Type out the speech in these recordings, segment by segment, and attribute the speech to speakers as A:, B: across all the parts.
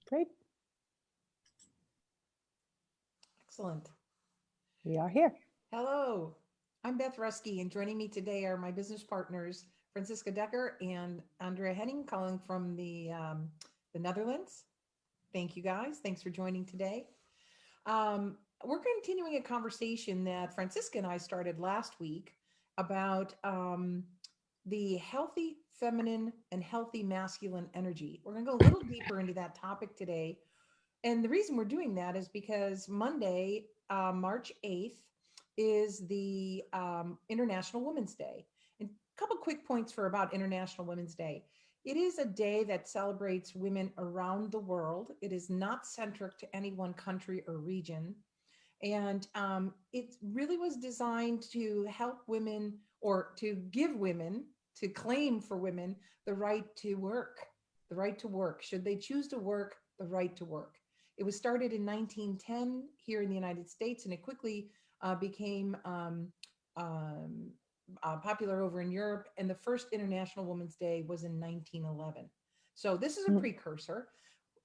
A: Great.
B: Excellent.
A: We are here.
B: Hello, I'm Beth Ruske, and joining me today are my business partners, Franciska Dekker and Andrea Henning, calling from the Netherlands. Thank you guys. Thanks for joining today. We're continuing a conversation that Franciska and I started last week about the healthy feminine and healthy masculine energy. We're going to go a little deeper into that topic today. And the reason we're doing that is because Monday, March 8th, is the International Women's Day. And a couple quick points for about International Women's Day. It is a day that celebrates women around the world. It is not centric to any one country or region. And it really was designed to help women, or to give women, to claim for women the right to work, the right to work. Should they choose to work, the right to work. It was started in 1910 here in the United States, and it quickly became popular over in Europe. And the first International Women's Day was in 1911. So this is a precursor.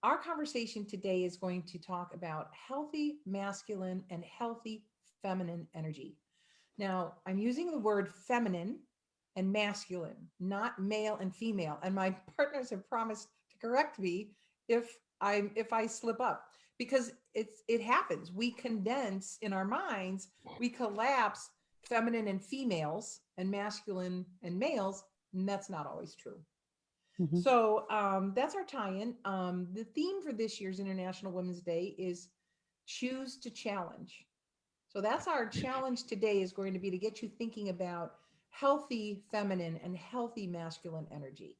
B: Our conversation today is going to talk about healthy masculine and healthy feminine energy. Now, I'm using the word feminine and masculine, not male and female. And my partners have promised to correct me if I slip up, because it happens. We condense in our minds, we collapse feminine and females and masculine and males, and that's not always true. So that's our tie-in. The theme for this year's International Women's Day is choose to challenge. So that's our challenge today, is going to be to get you thinking about healthy feminine and healthy masculine energy.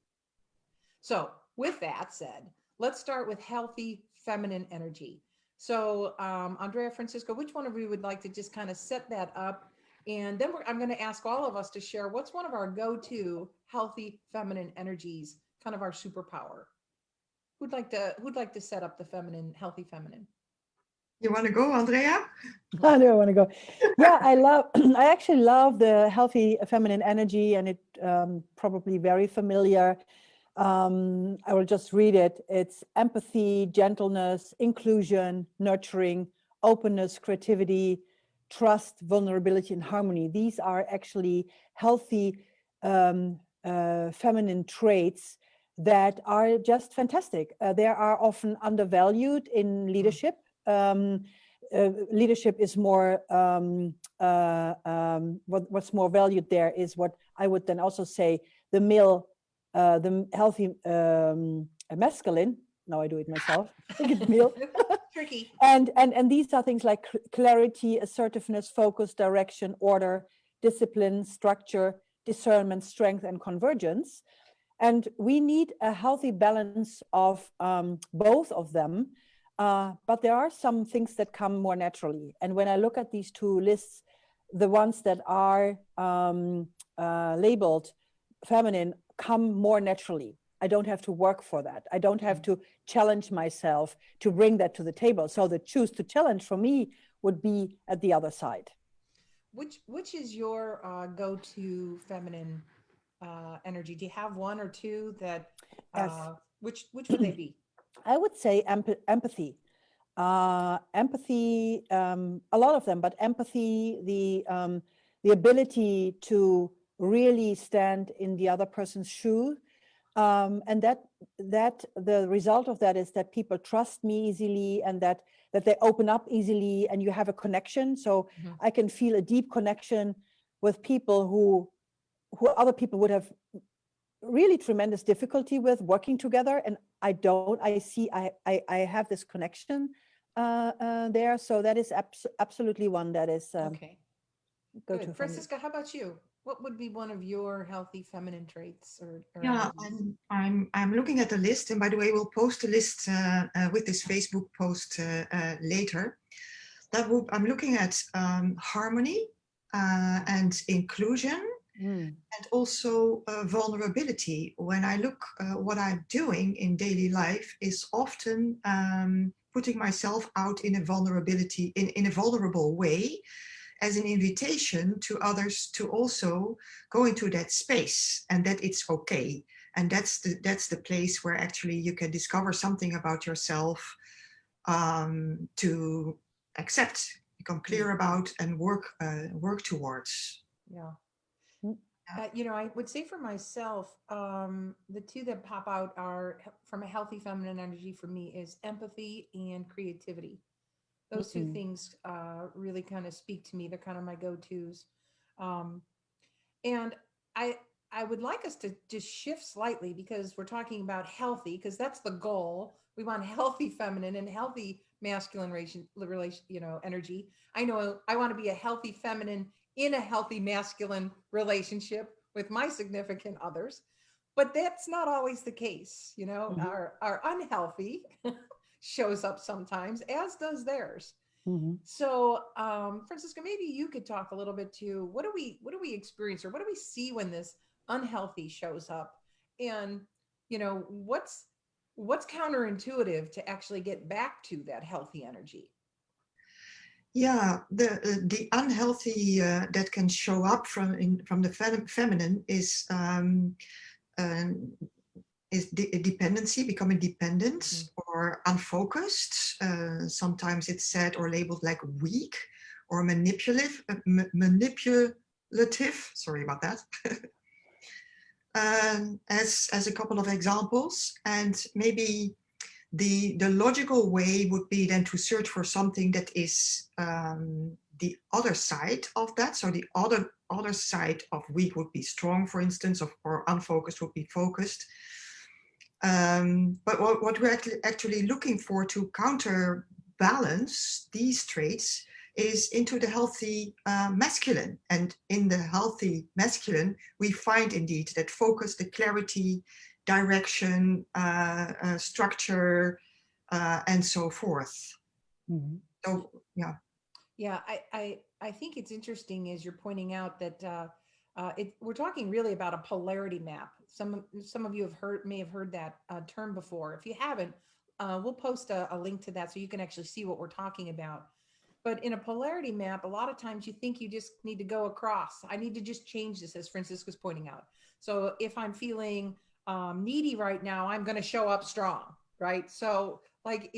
B: So with that said, let's start with healthy feminine energy. So Andrea, Francisco, which one of you would like to just kind of set that up? And then I'm going to ask all of us to share what's one of our go-to healthy feminine energies, kind of our superpower. Who'd like to set up the feminine, healthy feminine?
C: You want to go, Andrea?
A: I do want to go. Yeah, I actually love the healthy feminine energy, and it probably very familiar. I will just read it. It's empathy, gentleness, inclusion, nurturing, openness, creativity, trust, vulnerability, and harmony. These are actually healthy feminine traits that are just fantastic. They are often undervalued in leadership. Leadership is more, what's more valued there is what I would then also say, the healthy masculine. Now I do it myself. I think it's male.
B: Tricky.
A: And these are things like clarity, assertiveness, focus, direction, order, discipline, structure, discernment, strength, and convergence. And we need a healthy balance of both of them. But there are some things that come more naturally. And when I look at these two lists, the ones that are labeled feminine come more naturally. I don't have to work for that. I don't have to challenge myself to bring that to the table. So the choose to challenge for me would be at the other side.
B: Which is your go-to feminine energy? Do you have one or two that?
A: Yes.
B: Which would they be?
A: I would say empathy. Empathy, a lot of them, but empathy, the ability to really stand in the other person's shoe. And that the result of that is that people trust me easily, and that they open up easily, and you have a connection. So I can feel a deep connection with people who other people would have really tremendous difficulty with working together, and I have this connection there. So that is absolutely one that is
B: okay. Good. Franciska, how about you? What would be one of your healthy feminine traits? Or
C: Yeah, I'm looking at the list, and by the way, we'll post the list with this Facebook post later. I'm looking at harmony and inclusion. And also vulnerability. When I look what I'm doing in daily life is often putting myself out in a vulnerable way, as an invitation to others to also go into that space, and that it's okay. And that's the place where actually you can discover something about yourself, to accept, become clear about, and work towards.
B: Yeah.
A: Mm.
B: You know, I would say for myself, the two that pop out are from a healthy feminine energy for me is empathy and creativity. Those two
A: Mm.
B: things really kind of speak to me. They're kind of my go-tos. Um, and I I would like us to just shift slightly because we're talking about healthy, because that's the goal. We want healthy feminine and healthy masculine relation, you know, energy. I know I want to be a healthy feminine in a healthy masculine relationship with my significant others, but that's not always the case. You know,
A: Mhm.
B: our unhealthy shows up sometimes, as does theirs.
A: Mhm.
B: So, Franciska, maybe you could talk a little bit to what do we experience or what do we see when this unhealthy shows up, and you know what's counterintuitive to actually get back to that healthy energy.
C: Yeah, the unhealthy that can show up from the feminine um, is dependency, becoming dependent or unfocused. Sometimes it's said or labeled like weak or manipulative. Sorry about that. As a couple of examples, and maybe the logical way would be then to search for something that is the other side of that. So the other side of weak would be strong, for instance, or unfocused would be focused. But what we're actually looking for to counterbalance these traits is into the healthy masculine. And in the healthy masculine, we find indeed that focus, the clarity, direction, structure, and so forth.
A: Mhm.
C: So, yeah.
B: Yeah, I think it's interesting as you're pointing out that we're talking really about a polarity map. Some of you may have heard that term before. If you haven't, we'll post a link to that so you can actually see what we're talking about. But in a polarity map, a lot of times you think you just need to go across. I need to just change this, as Franciska's pointing out. So if I'm feeling needy right now, I'm going to show up strong, right? So like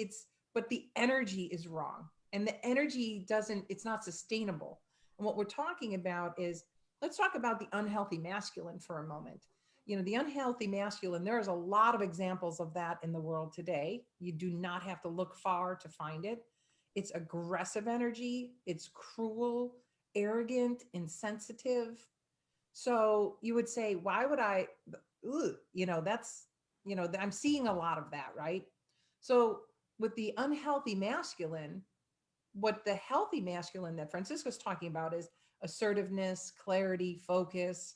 B: but the energy is wrong, and the energy it's not sustainable. And what we're talking about is, let's talk about the unhealthy masculine for a moment. You know, the unhealthy masculine, there's a lot of examples of that in the world today. You do not have to look far to find it. It's aggressive energy, it's cruel, arrogant, insensitive. So you would say, why would I, you know, I'm seeing a lot of that, right? So with the unhealthy masculine, what the healthy masculine that Franciska's talking about is assertiveness, clarity, focus,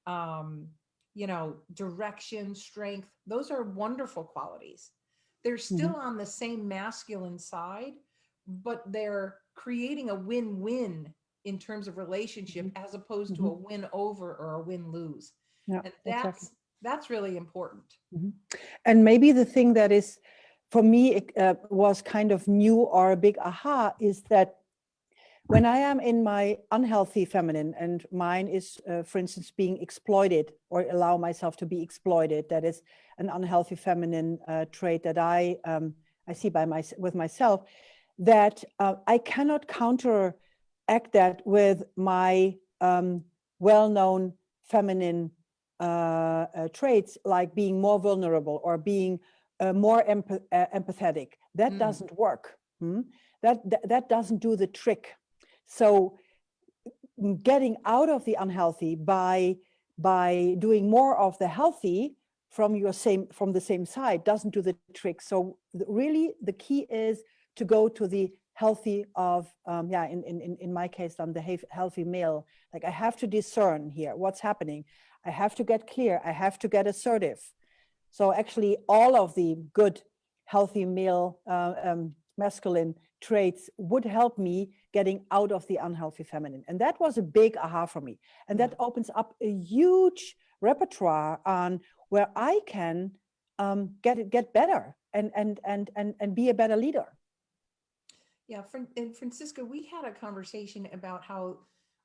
B: um, you know, direction, strength. Those are wonderful qualities. They're still
A: Mhm.
B: on the same masculine side, but they're creating a win-win in terms of relationship
A: Mhm.
B: as opposed to a
A: Mhm.
B: win over or a win lose.
A: Yeah,
B: And
A: exactly.
B: that's really important.
A: Mhm. And maybe the thing that is, for me, it, was kind of new or a big aha is that when I am in my unhealthy feminine and mine is, for instance, being exploited or allow myself to be exploited, that is an unhealthy feminine trait that I see with myself, that I cannot counteract that with my well-known feminine traits, like being more vulnerable or being more empathetic. That doesn't work. That doesn't do the trick. So getting out of the unhealthy by doing more of the healthy from the same side doesn't do the trick. So really the key is to go to the healthy of in my case then the healthy male. Like I have to discern here what's happening. I have to get clear. I have to get assertive. So actually all of the good healthy male masculine traits would help me getting out of the unhealthy feminine. And that was a big aha for me. And that opens up a huge repertoire on where I can get better and be a better leader.
B: Yeah, and Francisco, we had a conversation about how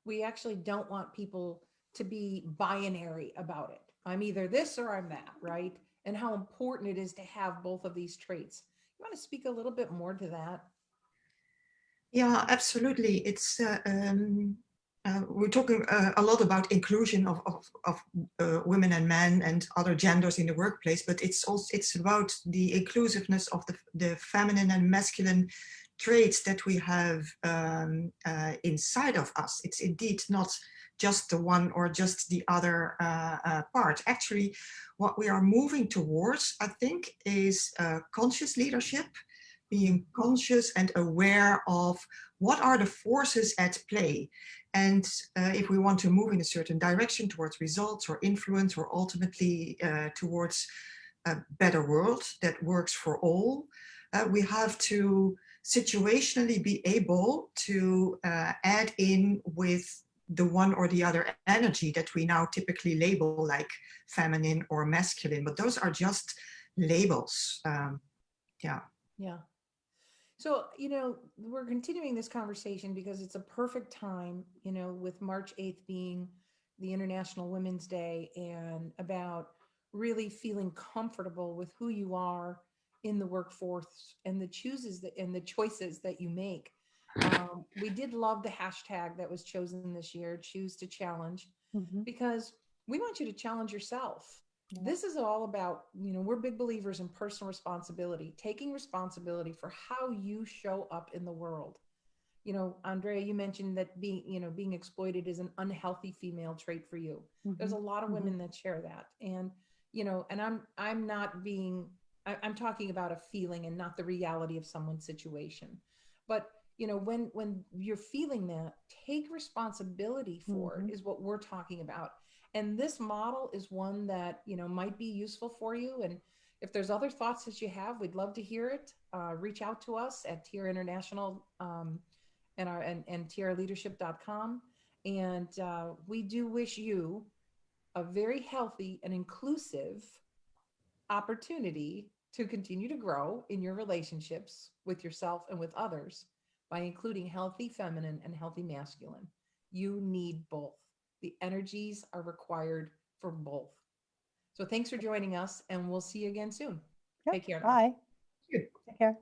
B: we actually don't want people to be binary about it. I'm either this or I'm that, right? And how important it is to have both of these traits. You want to speak a little bit more to that?
C: Yeah, absolutely. We're talking a lot about inclusion of women and men and other genders in the workplace, but it's about the inclusiveness of the feminine and masculine traits that we have inside of us. It's indeed not just the one or just the other part. Actually, what we are moving towards, I think, is conscious leadership, being conscious and aware of what are the forces at play. And if we want to move in a certain direction towards results or influence, or ultimately towards a better world that works for all, we have to situationally be able to add in with the one or the other energy that we now typically label like feminine or masculine, but those are just labels. Yeah.
B: Yeah. So, we're continuing this conversation because it's a perfect time, with March 8th being the International Women's Day, and about really feeling comfortable with who you are in the workforce and the choices that you make. We did love the hashtag that was chosen this year, choose to challenge,
A: Mhm.
B: because we want you to challenge yourself.
A: Yeah.
B: This is all about, we're big believers in personal responsibility, taking responsibility for how you show up in the world. Andrea, you mentioned that being exploited is an unhealthy female trait for you. There's a
A: Mhm.
B: lot of
A: Mhm.
B: women that share that. And, and I'm not being, I'm talking about a feeling and not the reality of someone's situation. But, when you're feeling that, take responsibility for it
A: Mhm.
B: is what we're talking about. And this model is one that, might be useful for you. And if there's other thoughts that you have, we'd love to hear it. Reach out to us at Tiara International, and tiaraleadership.com. And we do wish you a very healthy and inclusive opportunity to continue to grow in your relationships with yourself and with others by including healthy feminine and healthy masculine. You need both. The energies are required for both. So thanks for joining us, and we'll see you again soon.
A: Yep.
B: Take care now.
A: Bye.
C: Good.
A: Take care.